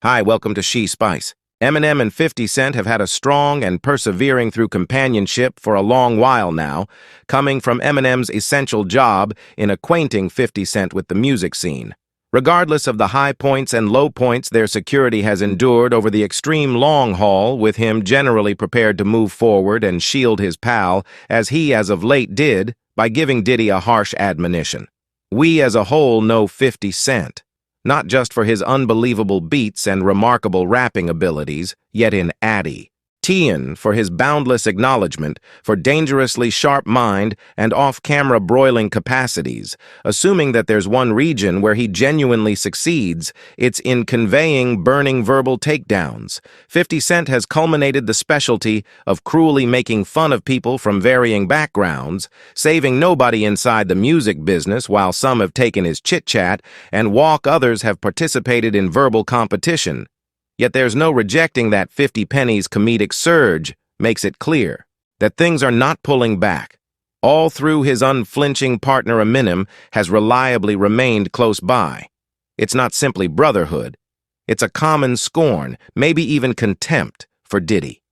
Hi, welcome to She Spice. Eminem and 50 Cent have had a strong and persevering through companionship for a long while now, coming from Eminem's essential job in acquainting 50 Cent with the music scene. Regardless of the high points and low points their security has endured over the extreme long haul, with him generally prepared to move forward and shield his pal, as he as of late did, by giving Diddy a harsh admonition. We as a whole know 50 Cent, not just for his unbelievable beats and remarkable rapping abilities, yet in Addy. Tian for his boundless acknowledgement, for dangerously sharp mind and off-camera broiling capacities. Assuming that there's one region where he genuinely succeeds, it's in conveying burning verbal takedowns. 50 Cent has culminated the specialty of cruelly making fun of people from varying backgrounds, saving nobody inside the music business while some have taken his chit-chat, and others have participated in verbal competition. Yet there's no rejecting that 50 Penny's comedic surge makes it clear that things are not pulling back. All through his unflinching partner Eminem has reliably remained close by. It's not simply brotherhood. It's a common scorn, maybe even contempt, for Diddy.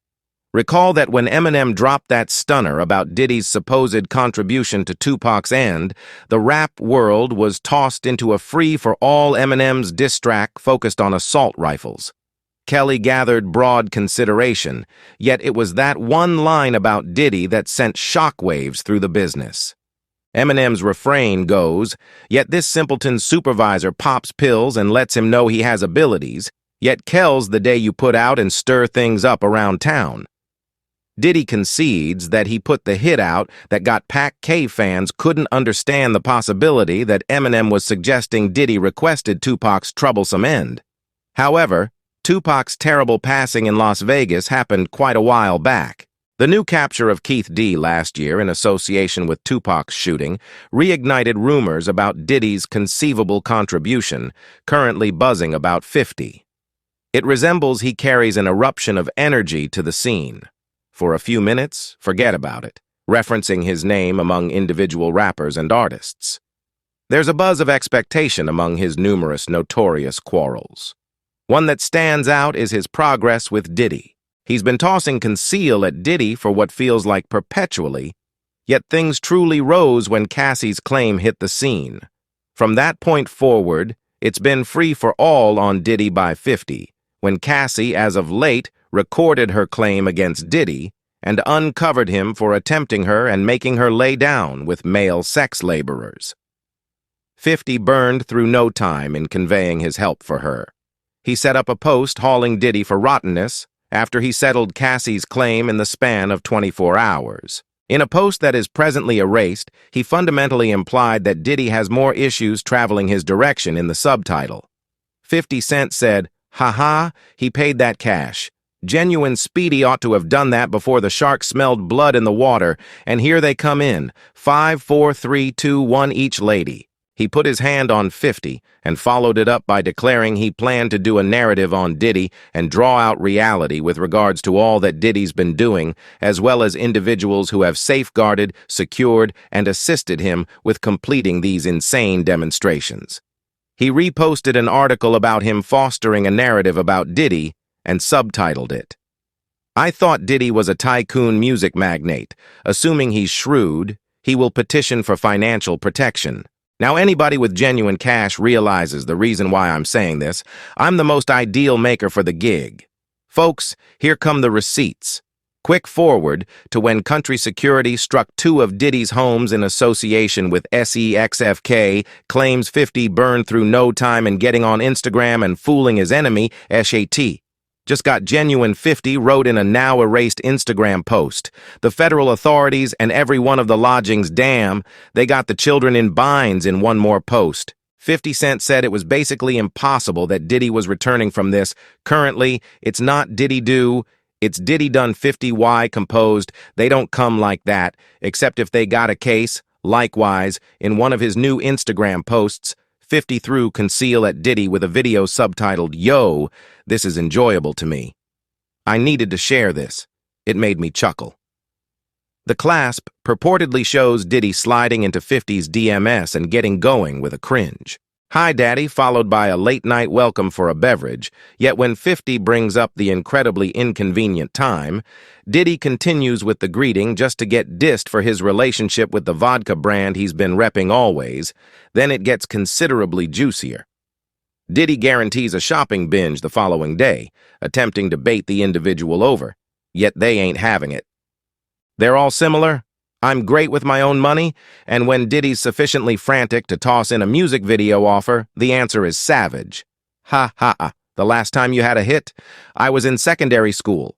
Recall that when Eminem dropped that stunner about Diddy's supposed contribution to Tupac's end, the rap world was tossed into a free-for-all Eminem's diss track focused on assault rifles. Kelly gathered broad consideration, yet it was that one line about Diddy that sent shockwaves through the business. Eminem's refrain goes, "Yet this simpleton's supervisor pops pills and lets him know he has abilities, yet Kel's the day you put out and stir things up around town." Diddy concedes that he put the hit out that got Pac-K fans couldn't understand the possibility that Eminem was suggesting Diddy requested Tupac's troublesome end. However, Tupac's terrible passing in Las Vegas happened quite a while back. The new capture of Keith D last year in association with Tupac's shooting reignited rumors about Diddy's conceivable contribution, currently buzzing about 50. It resembles he carries an eruption of energy to the scene. For a few minutes, forget about it, referencing his name among individual rappers and artists. There's a buzz of expectation among his numerous notorious quarrels. One that stands out is his progress with Diddy. He's been tossing conceal at Diddy for what feels like perpetually, yet things truly rose when Cassie's claim hit the scene. From that point forward, it's been free for all on Diddy by 50, when Cassie, as of late, recorded her claim against Diddy and uncovered him for attempting her and making her lay down with male sex laborers. 50 burned through no time in conveying his help for her. He set up a post hauling Diddy for rottenness after he settled Cassie's claim in the span of 24 hours. In a post that is presently erased, he fundamentally implied that Diddy has more issues traveling his direction in the subtitle. 50 Cent said, "Haha, he paid that cash. Genuine Speedy ought to have done that before the shark smelled blood in the water, and here they come in, 5, 4, 3, 2, 1 each lady." He put his hand on 50 and followed it up by declaring he planned to do a narrative on Diddy and draw out reality with regards to all that Diddy's been doing, as well as individuals who have safeguarded, secured, and assisted him with completing these insane demonstrations. He reposted an article about him fostering a narrative about Diddy and subtitled it, "I thought Diddy was a tycoon music magnate. Assuming he's shrewd, he will petition for financial protection." Now, anybody with genuine cash realizes the reason why I'm saying this. I'm the most ideal maker for the gig. Folks, here come the receipts. Quick forward to when Country Security struck 2 of Diddy's homes in association with SEXFK, claims 50 burned through no time in getting on Instagram and fooling his enemy, SHT. Just got genuine 50 wrote in a now-erased Instagram post. The federal authorities and every one of the lodgings, damn, they got the children in binds in one more post. 50 Cent said it was basically impossible that Diddy was returning from this. Currently, it's not Diddy do, it's Diddy done 50Y composed. They don't come like that, except if they got a case. Likewise, in one of his new Instagram posts, 50 threw conceal at Diddy with a video subtitled, "Yo, this is enjoyable to me." I needed to share this. It made me chuckle. The clasp purportedly shows Diddy sliding into 50's DMS and getting going with a cringe. Hi, Daddy, followed by a late-night welcome for a beverage. Yet when 50 brings up the incredibly inconvenient time, Diddy continues with the greeting just to get dissed for his relationship with the vodka brand he's been repping always. Then it gets considerably juicier. Diddy guarantees a shopping binge the following day, attempting to bait the individual over. Yet they ain't having it. They're all similar. I'm great with my own money, and when Diddy's sufficiently frantic to toss in a music video offer, the answer is savage. Ha ha, the last time you had a hit? I was in secondary school.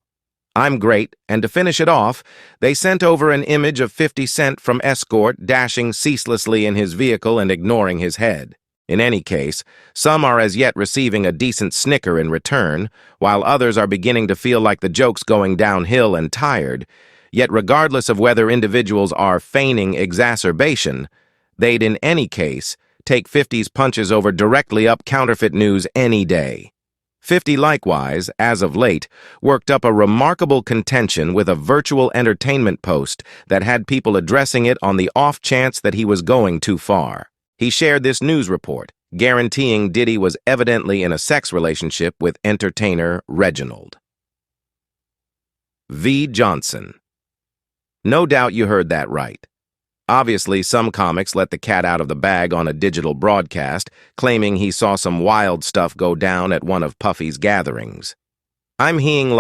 I'm great, and to finish it off, they sent over an image of 50 Cent from escort dashing ceaselessly in his vehicle and ignoring his head. In any case, some are as yet receiving a decent snicker in return, while others are beginning to feel like the joke's going downhill and tired. Yet regardless of whether individuals are feigning exacerbation, they'd in any case take 50's punches over directly up counterfeit news any day. 50 likewise, as of late, worked up a remarkable contention with a virtual entertainment post that had people addressing it on the off chance that he was going too far. He shared this news report, guaranteeing Diddy was evidently in a sex relationship with entertainer Reginald V. Johnson. No doubt you heard that right. Obviously, some comics let the cat out of the bag on a digital broadcast, claiming he saw some wild stuff go down at one of Puffy's gatherings. I'm heing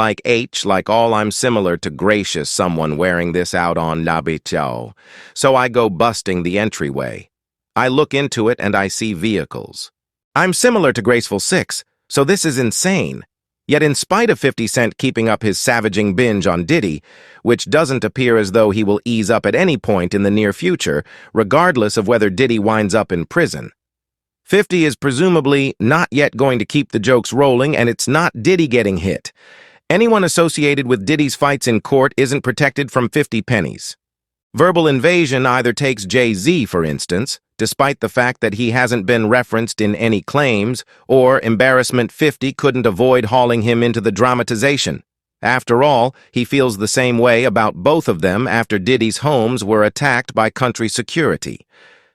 like all I'm similar to gracious someone wearing this out on Nabichao, so I go busting the entryway. I look into it and I see vehicles. I'm similar to Graceful Six, so this is insane. Yet in spite of 50 Cent keeping up his savaging binge on Diddy, which doesn't appear as though he will ease up at any point in the near future, regardless of whether Diddy winds up in prison. 50 is presumably not yet going to keep the jokes rolling, and it's not Diddy getting hit. Anyone associated with Diddy's fights in court isn't protected from 50 pennies. Verbal invasion either takes Jay-Z, for instance, despite the fact that he hasn't been referenced in any claims, or embarrassment 50 couldn't avoid hauling him into the dramatization. After all, he feels the same way about both of them after Diddy's homes were attacked by country security.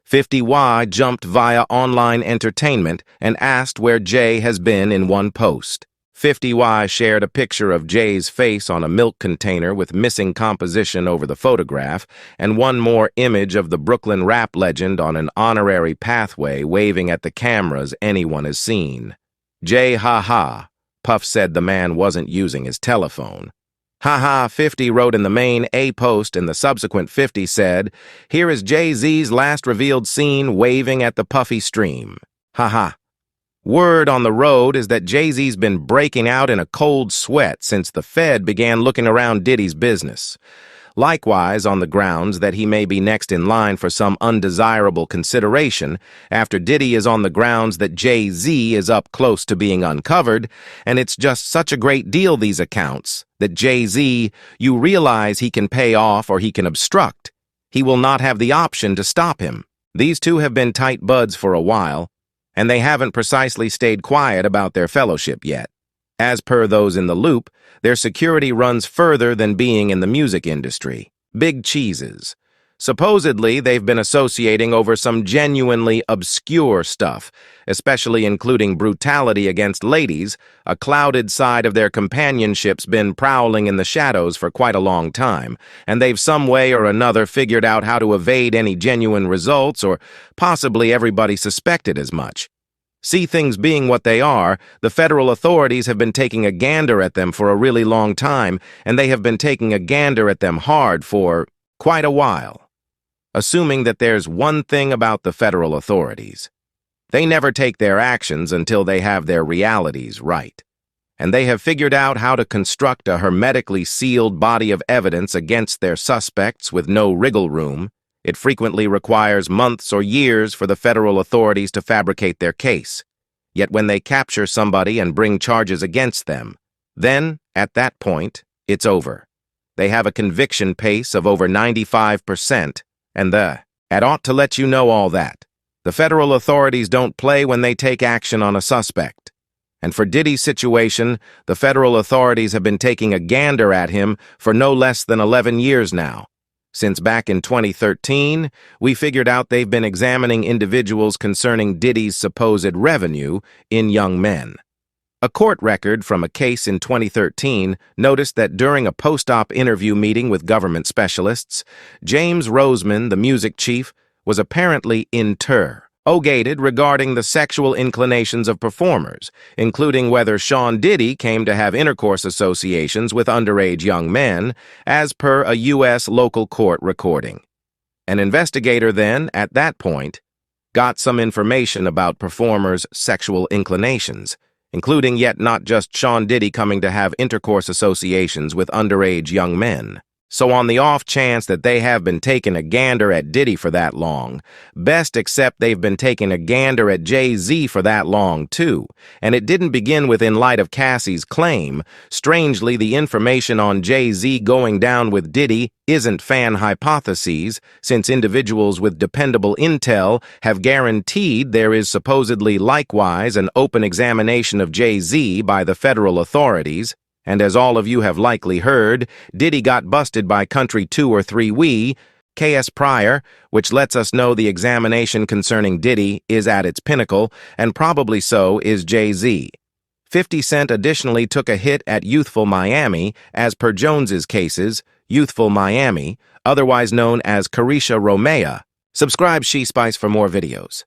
50Y jumped via online entertainment and asked where Jay has been in one post. 50Y shared a picture of Jay's face on a milk container with missing composition over the photograph, and one more image of the Brooklyn rap legend on an honorary pathway waving at the cameras anyone has seen. Jay ha-ha. Puff said the man wasn't using his telephone. Haha, 50 wrote in the main A post, and the subsequent 50 said, "Here is Jay-Z's last revealed scene waving at the Puffy stream. Haha." Word on the road is that Jay-Z's been breaking out in a cold sweat since the Fed began looking around Diddy's business. Likewise, on the grounds that he may be next in line for some undesirable consideration, after Diddy is on the grounds that Jay-Z is up close to being uncovered, and it's just such a great deal, these accounts, that Jay-Z, you realize he can pay off or he can obstruct. He will not have the option to stop him. These two have been tight buds for a while, and they haven't precisely stayed quiet about their fellowship yet. As per those in the loop, their security runs further than being in the music industry. Big cheeses. Supposedly, they've been associating over some genuinely obscure stuff, especially including brutality against ladies. A clouded side of their companionship's been prowling in the shadows for quite a long time, and they've some way or another figured out how to evade any genuine results, or possibly everybody suspected as much. See things being what they are, the federal authorities have been taking a gander at them for a really long time, and they have been taking a gander at them hard for quite a while. Assuming that there's one thing about the federal authorities. They never take their actions until they have their realities right. And they have figured out how to construct a hermetically sealed body of evidence against their suspects with no wriggle room. It frequently requires months or years for the federal authorities to fabricate their case. Yet when they capture somebody and bring charges against them, then, at that point, it's over. They have a conviction pace of over 95%, and it ought to let you know all that. The federal authorities don't play when they take action on a suspect. And for Diddy's situation, the federal authorities have been taking a gander at him for no less than 11 years now. Since back in 2013, we figured out they've been examining individuals concerning Diddy's supposed revenue in young men. A court record from a case in 2013 noticed that during a post-op interview meeting with government specialists, James Roseman, the music chief, was apparently interrogated regarding the sexual inclinations of performers, including whether Sean Diddy came to have intercourse associations with underage young men, as per a U.S. local court recording. An investigator then, at that point, got some information about performers' sexual inclinations, including yet not just Sean Diddy coming to have intercourse associations with underage young men. So on the off chance that they have been taking a gander at Diddy for that long, best accept they've been taking a gander at Jay-Z for that long too. And it didn't begin with in light of Cassie's claim. Strangely, the information on Jay-Z going down with Diddy isn't fan hypotheses, since individuals with dependable intel have guaranteed there is supposedly likewise an open examination of Jay-Z by the federal authorities. And as all of you have likely heard, Diddy got busted by Country 2 or 3 KS Prior, which lets us know the examination concerning Diddy is at its pinnacle, and probably so is Jay-Z. 50 Cent additionally took a hit at Youthful Miami, as per Jones's cases, Youthful Miami, otherwise known as Carisha Romea. Subscribe She Spice for more videos.